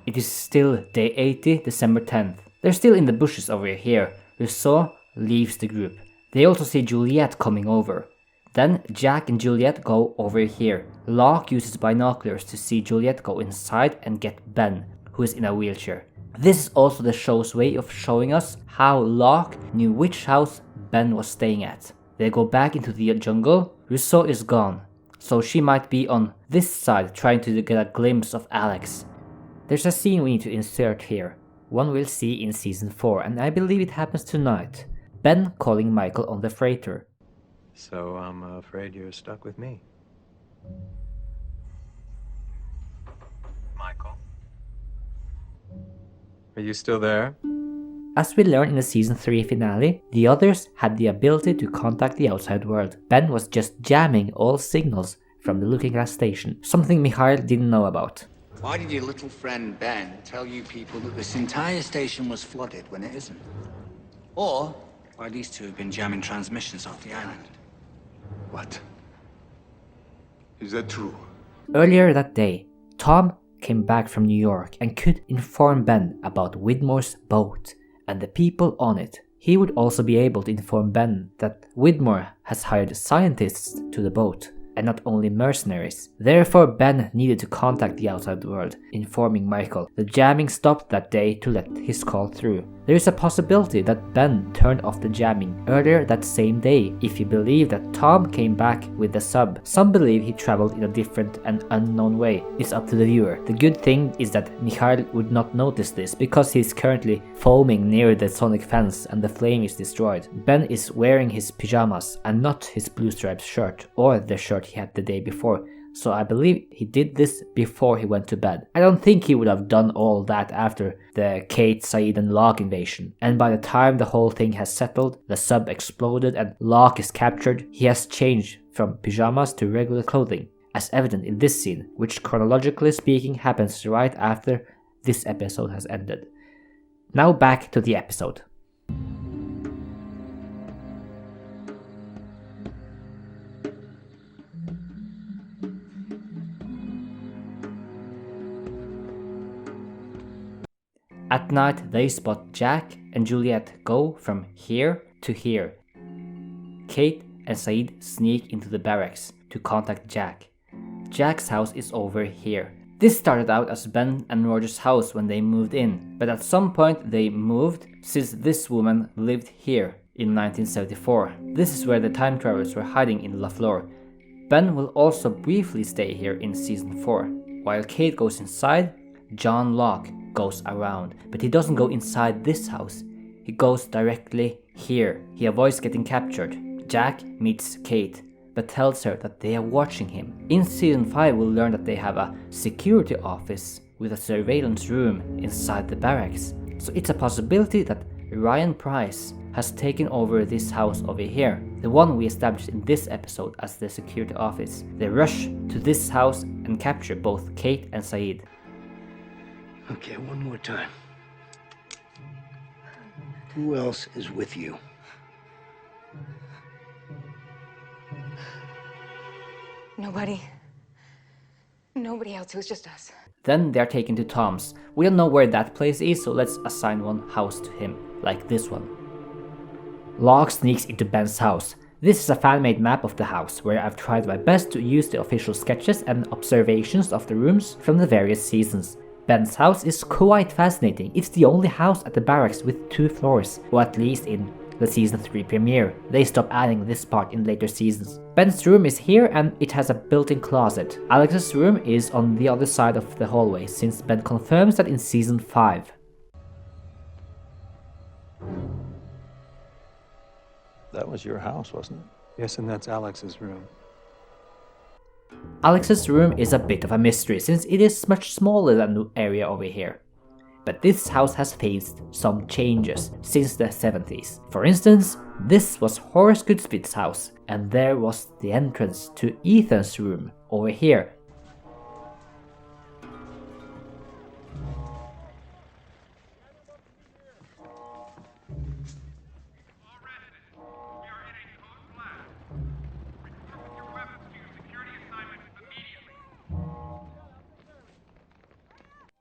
It is still day 80, December 10th. They're still in the bushes over here. Rousseau leaves the group. They also see Juliet coming over. Then Jack and Juliet go over here. Locke uses binoculars to see Juliet go inside and get Ben, who is in a wheelchair. This is also the show's way of showing us how Locke knew which house Ben was staying at. They go back into the jungle. Rousseau is gone, so she might be on this side trying to get a glimpse of Alex. There's a scene we need to insert here. One we'll see in season 4, and I believe it happens tonight. Ben calling Michael on the freighter. So I'm afraid you're stuck with me. Michael? Are you still there? As we learn in the season 3 finale, the others had the ability to contact the outside world. Ben was just jamming all signals from the looking glass station, something Mikhail didn't know about. Why did your little friend Ben tell you people that this entire station was flooded when it isn't? Or why these two have been jamming transmissions off the island? What? Is that true? Earlier that day, Tom came back from New York and could inform Ben about Widmore's boat and the people on it. He would also be able to inform Ben that Widmore has hired scientists to the boat, and not only mercenaries. Therefore, Ben needed to contact the outside world, informing Michael. The jamming stopped that day to let his call through. There is a possibility that Ben turned off the jamming earlier that same day, if you believe that Tom came back with the sub. Some believe he traveled in a different and unknown way. It's up to the viewer. The good thing is that Mikhail would not notice this because he's currently foaming near the sonic fence and the flame is destroyed. Ben is wearing his pajamas and not his blue striped shirt or the shirt he had the day before, so I believe he did this before he went to bed. I don't think he would have done all that after the Kate, Saeed and Locke invasion, and by the time the whole thing has settled, the sub exploded and Locke is captured, he has changed from pajamas to regular clothing, as evident in this scene, which chronologically speaking happens right after this episode has ended. Now back to the episode. At night, they spot Jack and Juliet go from here to here. Kate and Saeed sneak into the barracks to contact Jack. Jack's house is over here. This started out as Ben and Roger's house when they moved in, but at some point they moved since this woman lived here in 1974. This is where the time travelers were hiding in La Flor. Ben will also briefly stay here in season 4. While Kate goes inside, John Locke goes around, but he doesn't go inside this house. He goes directly here. He avoids getting captured. Jack meets Kate, but tells her that they are watching him. In season 5, we'll learn that they have a security office with a surveillance room inside the barracks. So it's a possibility that Ryan Price has taken over this house over here, the one we established in this episode as the security office. They rush to this house and capture both Kate and Saeed. Okay, one more time. Who else is with you? Nobody. Nobody else. It was just us. Then they're taken to Tom's. We don't know where that place is, so let's assign one house to him, like this one. Locke sneaks into Ben's house. This is a fan-made map of the house, where I've tried my best to use the official sketches and observations of the rooms from the various seasons. Ben's house is quite fascinating. It's the only house at the barracks with 2 floors, or at least in the season 3 premiere. They stopped adding this part in later seasons. Ben's room is here and it has a built-in closet. Alex's room is on the other side of the hallway, since Ben confirms that in season 5. That was your house, wasn't it? Yes, and that's Alex's room. Alex's room is a bit of a mystery since it is much smaller than the area over here. But this house has faced some changes since the 70s. For instance, this was Horace Goodspeed's house, and there was the entrance to Ethan's room over here.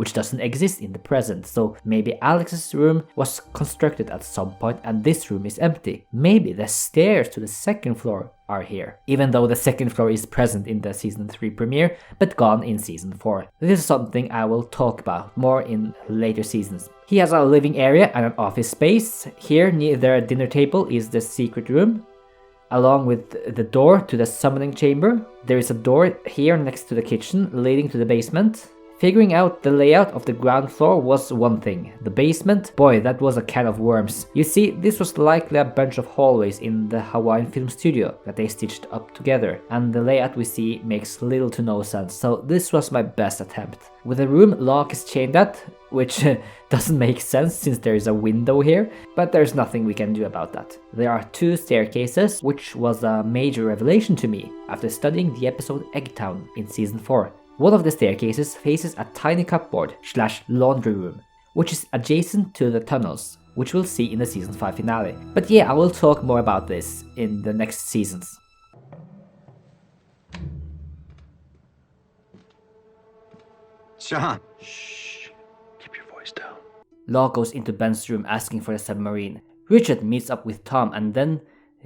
which doesn't exist in the present, so maybe Alex's room was constructed at some point and this room is empty. Maybe the stairs to the second floor are here, even though the second floor is present in the season 3 premiere, but gone in season 4. This is something I will talk about more in later seasons. He has a living area and an office space. Here near the dinner table is the secret room, along with the door to the summoning chamber. There is a door here next to the kitchen leading to the basement. Figuring out the layout of the ground floor was one thing. The basement, boy, that was a can of worms. You see, this was likely a bunch of hallways in the Hawaiian film studio that they stitched up together, and the layout we see makes little to no sense, so this was my best attempt. With the room lock is chained at, which doesn't make sense since there is a window here, but there's nothing we can do about that. There are 2 staircases, which was a major revelation to me after studying the episode Eggtown in season 4. One of the staircases faces a tiny cupboard / laundry room, which is adjacent to the tunnels, which we'll see in the season 5 finale. But yeah, I will talk more about this in the next seasons. Sean. Shh. Keep your voice down. Locke goes into Ben's room asking for the submarine. Richard meets up with Tom and then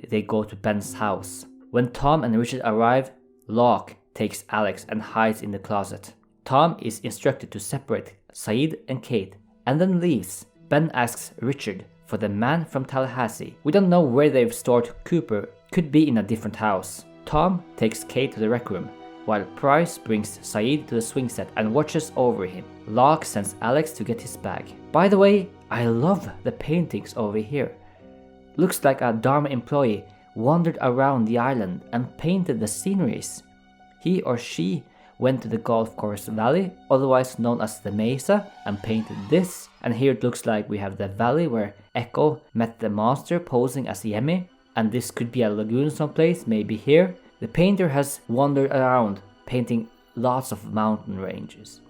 they go to Ben's house. When Tom and Richard arrive, Locke takes Alex and hides in the closet. Tom is instructed to separate Saeed and Kate and then leaves. Ben asks Richard for the man from Tallahassee. We don't know where they've stored Cooper, could be in a different house. Tom takes Kate to the rec room, while Price brings Saeed to the swing set and watches over him. Locke sends Alex to get his bag. By the way, I love the paintings over here. Looks like a Dharma employee wandered around the island and painted the sceneries. He or she went to the golf course valley, otherwise known as the Mesa, and painted this. And here it looks like we have the valley where Echo met the monster posing as Yemi. And this could be a lagoon someplace, maybe here. The painter has wandered around, painting lots of mountain ranges.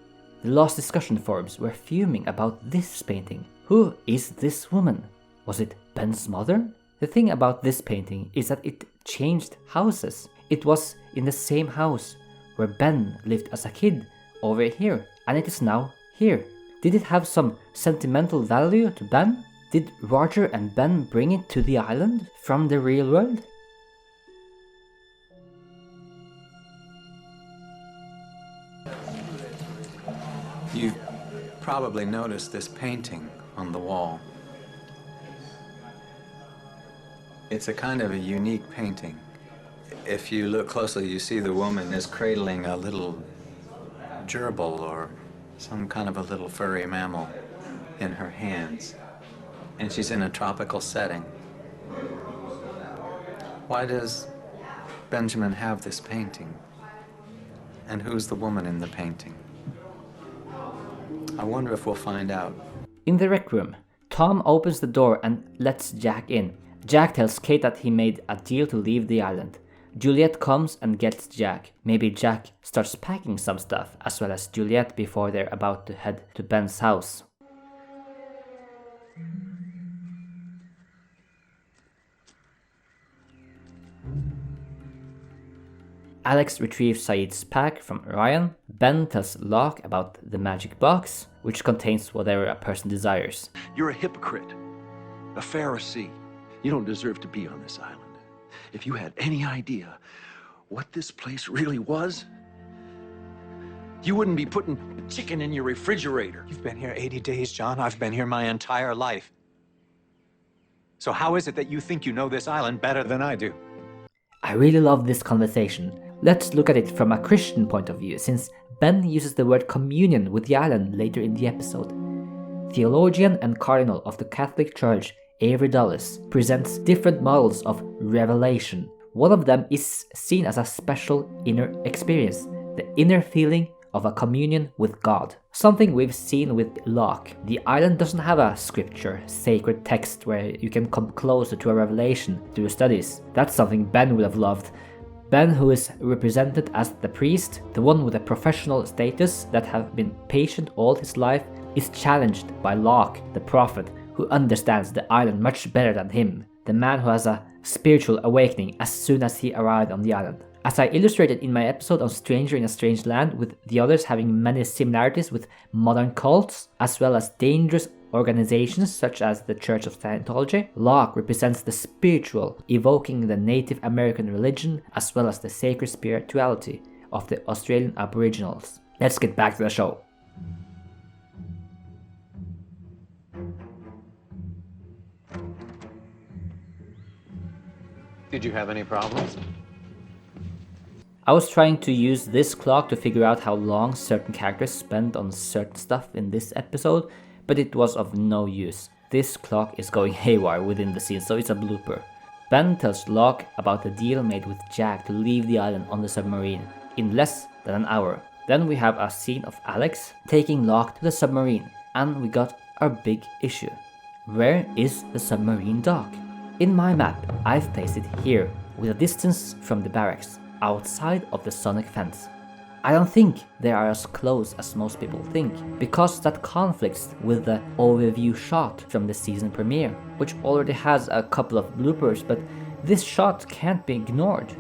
The Lost discussion forums were fuming about this painting. Who is this woman? Was it Ben's mother? The thing about this painting is that it changed houses. It was in the same house where Ben lived as a kid over here, and it is now here. Did it have some sentimental value to Ben? Did Roger and Ben bring it to the island from the real world? You've probably noticed this painting on the wall. It's a kind of a unique painting. If you look closely, you see the woman is cradling a little gerbil or some kind of a little furry mammal in her hands. And she's in a tropical setting. Why does Benjamin have this painting? And who's the woman in the painting? I wonder if we'll find out. In the rec room, Tom opens the door and lets Jack in. Jack tells Kate that he made a deal to leave the island. Juliet comes and gets Jack. Maybe Jack starts packing some stuff, as well as Juliet, before they're about to head to Ben's house. Alex retrieves Saeed's pack from Ryan. Ben tells Locke about the magic box, which contains whatever a person desires. You're a hypocrite, a Pharisee. You don't deserve to be on this island. If you had any idea what this place really was, you wouldn't be putting chicken in your refrigerator. You've been here 80 days, John. I've been here my entire life. So how is it that you think you know this island better than I do? I really love this conversation. Let's look at it from a Christian point of view, since Ben uses the word communion with the island later in the episode. Theologian and Cardinal of the Catholic Church, Avery Dulles, presents different models of revelation. One of them is seen as a special inner experience, the inner feeling of a communion with God. Something we've seen with Locke. The island doesn't have a scripture, sacred text where you can come closer to a revelation through studies. That's something Ben would have loved. Ben, who is represented as the priest, the one with a professional status that have been patient all his life, is challenged by Locke, the prophet, who understands the island much better than him, the man who has a spiritual awakening as soon as he arrived on the island. As I illustrated in my episode on Stranger in a Strange Land, with the others having many similarities with modern cults, as well as dangerous organizations such as the Church of Scientology, Locke represents the spiritual, evoking the Native American religion as well as the sacred spirituality of the Australian Aboriginals. Let's get back to the show. Did you have any problems? I was trying to use this clock to figure out how long certain characters spent on certain stuff in this episode, but it was of no use. This clock is going haywire within the scene, so it's a blooper. Ben tells Locke about the deal made with Jack to leave the island on the submarine in less than an hour. Then we have a scene of Alex taking Locke to the submarine, and we got our big issue. Where is the submarine dock? In my map, I've placed it here, with a distance from the barracks, outside of the sonic fence. I don't think they are as close as most people think, because that conflicts with the overview shot from the season premiere, which already has a couple of bloopers, but this shot can't be ignored.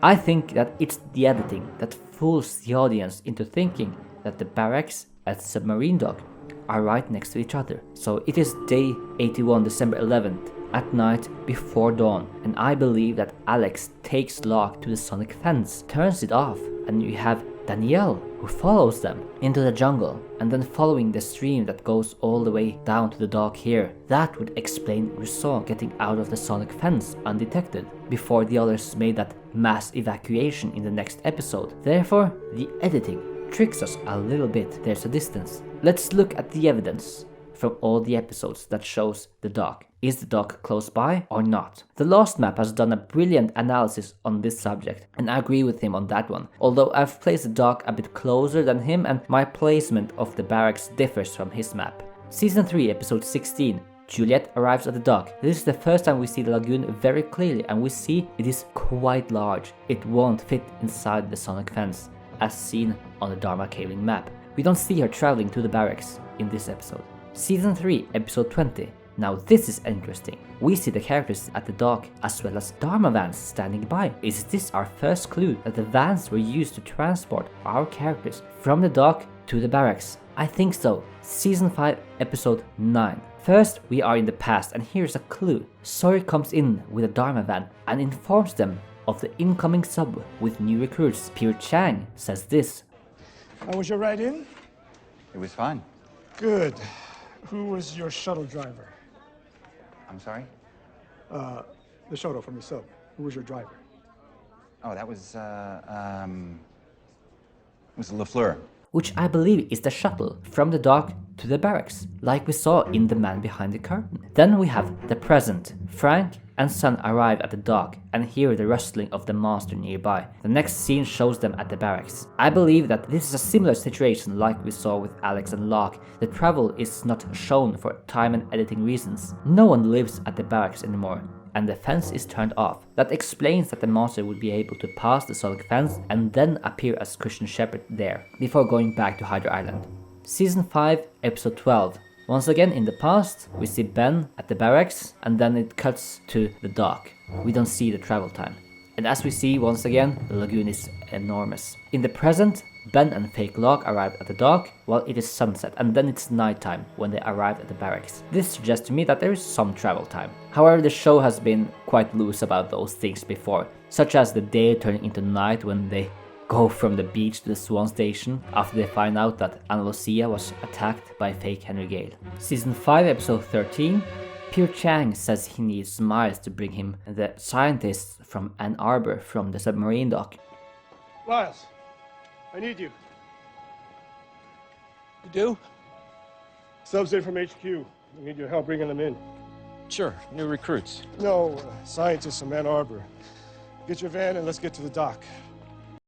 I think that it's the editing that fools the audience into thinking that the barracks at the submarine dock are right next to each other. So it is day 81, December 11th, at night before dawn, and I believe that Alex takes Locke to the sonic fence, turns it off, and you have Danielle who follows them into the jungle, and then following the stream that goes all the way down to the dock here. That would explain Rousseau getting out of the sonic fence undetected before the others made that mass evacuation in the next episode. Therefore, the editing tricks us a little bit. There's a distance. Let's look at the evidence from all the episodes that shows the dock. Is the dock close by or not? The Lost Map has done a brilliant analysis on this subject, and I agree with him on that one. Although I've placed the dock a bit closer than him, and my placement of the barracks differs from his map. Season 3, episode 16. Juliet arrives at the dock. This is the first time we see the lagoon very clearly, and we see it is quite large. It won't fit inside the sonic fence, as seen on the Dharma Caving map. We don't see her traveling to the barracks in this episode. Season 3, episode 20. Now this is interesting. We see the characters at the dock as well as Dharma vans standing by. Is this our first clue that the vans were used to transport our characters from the dock to the barracks? I think so. Season 5, episode 9. First, we are in the past, and here's a clue. Sawyer comes in with a Dharma van and informs them of the incoming sub with new recruits. Pierre Chang says this. How was your ride in? It was fine. Good. Who was your shuttle driver? I'm sorry? The shuttle from the sub. Who was your driver? Oh, that was LaFleur. Which I believe is the shuttle from the dock to the barracks, like we saw in The Man Behind the Curtain. Then we have the present. Frank and Son arrive at the dock and hear the rustling of the monster nearby. The next scene shows them at the barracks. I believe that this is a similar situation like we saw with Alex and Locke. The travel is not shown for time and editing reasons. No one lives at the barracks anymore, and the fence is turned off. That explains that the monster would be able to pass the sonic fence and then appear as Christian Shepherd there, before going back to Hydra Island. Season 5, episode 12. Once again in the past, we see Ben at the barracks, and then it cuts to the dock. We don't see the travel time. And as we see once again, the lagoon is enormous. In the present, Ben and fake Locke arrive at the dock while it is sunset, and then it's nighttime when they arrive at the barracks. This suggests to me that there is some travel time. However, the show has been quite loose about those things before, such as the day turning into night when they go from the beach to the Swan Station after they find out that Ana Lucia was attacked by fake Henry Gale. Season 5, episode 13. Pierre Chang says he needs Miles to bring him the scientists from Ann Arbor from the submarine dock. Miles, I need you. You do? Subs in from HQ. We need your help bringing them in. Sure, new recruits. No, scientists from Ann Arbor. Get your van and let's get to the dock.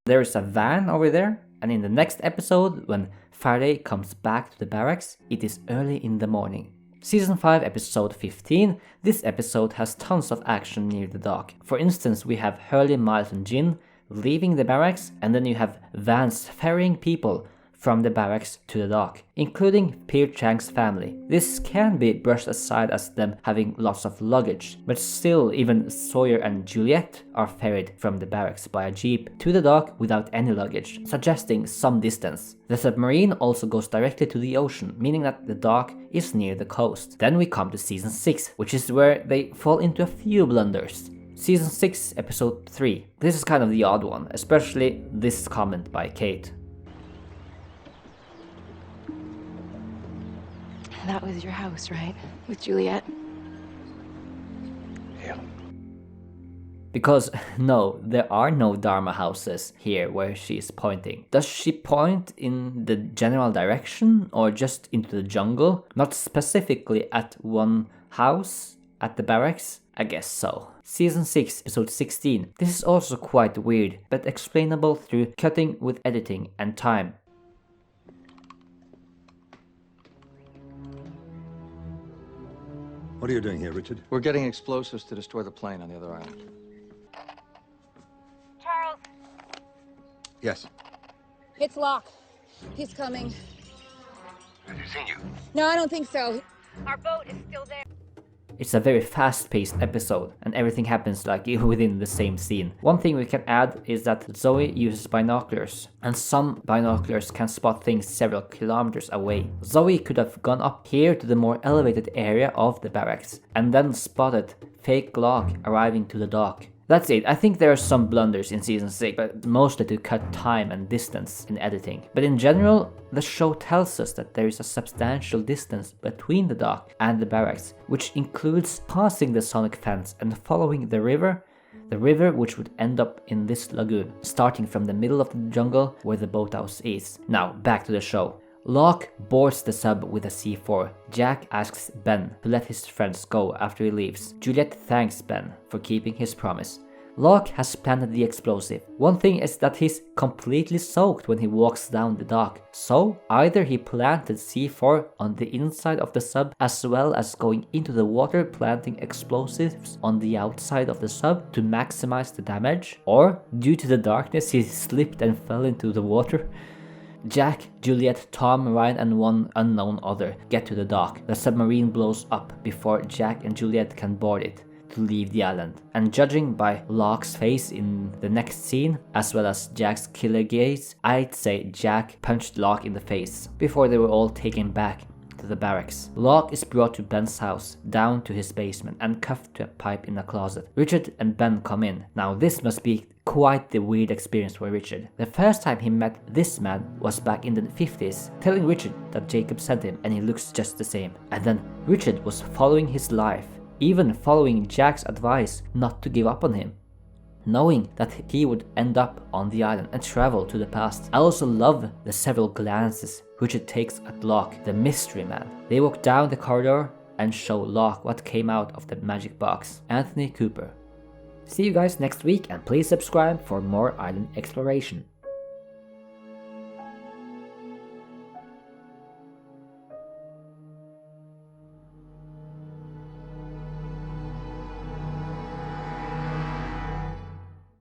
There is a van over there, and in the next episode, when Faraday comes back to the barracks, it is early in the morning. Season 5, episode 15. This episode has tons of action near the dock. For instance, we have Hurley, Miles and Jin leaving the barracks, and then you have vans ferrying people from the barracks to the dock, including Pierre Chang's family. This can be brushed aside as them having lots of luggage, but still even Sawyer and Juliet are ferried from the barracks by a jeep to the dock without any luggage, suggesting some distance. The submarine also goes directly to the ocean, meaning that the dock is near the coast. Then we come to season 6, which is where they fall into a few blunders. Season 6, episode 3. This is kind of the odd one, especially this comment by Kate. That was your house, right? With Juliet? Yeah. Because no, there are no Dharma houses here where she's pointing. Does she point in the general direction or just into the jungle? Not specifically at one house at the barracks? I guess so. Season 6, episode 16. This is also quite weird, but explainable through cutting with editing and time. What are you doing here, Richard? We're getting explosives to destroy the plane on the other island. Charles, Yes. it's Locke. He's coming. Has he seen you? No, I don't think so. Our boat is still there. It's a very fast-paced episode, and everything happens like within the same scene. One thing we can add is that Zoe uses binoculars, and some binoculars can spot things several kilometers away. Zoe could have gone up here to the more elevated area of the barracks, and then spotted fake Locke arriving to the dock. That's it. I think there are some blunders in season 6, but mostly to cut time and distance in editing. But in general, the show tells us that there is a substantial distance between the dock and the barracks, which includes passing the sonic fence and following the river which would end up in this lagoon, starting from the middle of the jungle where the boathouse is. Now, back to the show. Locke boards the sub with a C4. Jack asks Ben to let his friends go after he leaves. Juliet thanks Ben for keeping his promise. Locke has planted the explosive. One thing is that he's completely soaked when he walks down the dock. So either he planted C4 on the inside of the sub as well as going into the water planting explosives on the outside of the sub to maximize the damage, or due to the darkness he slipped and fell into the water. Jack, Juliet, Tom, Ryan and one unknown other get to the dock. The submarine blows up before Jack and Juliet can board it to leave the island. And judging by Locke's face in the next scene, as well as Jack's killer gaze, I'd say Jack punched Locke in the face before they were all taken back to the barracks. Locke is brought to Ben's house, down to his basement and cuffed to a pipe in a closet. Richard and Ben come in. Now this must be quite the weird experience for Richard. The first time he met this man was back in the 50s, telling Richard that Jacob sent him and he looks just the same. And then Richard was following his life, even following Jack's advice not to give up on him, knowing that he would end up on the island and travel to the past. I also love the several glances Richard takes at Locke, the mystery man. They walk down the corridor and show Locke what came out of the magic box. Anthony Cooper. See you guys next week and please subscribe for more island exploration.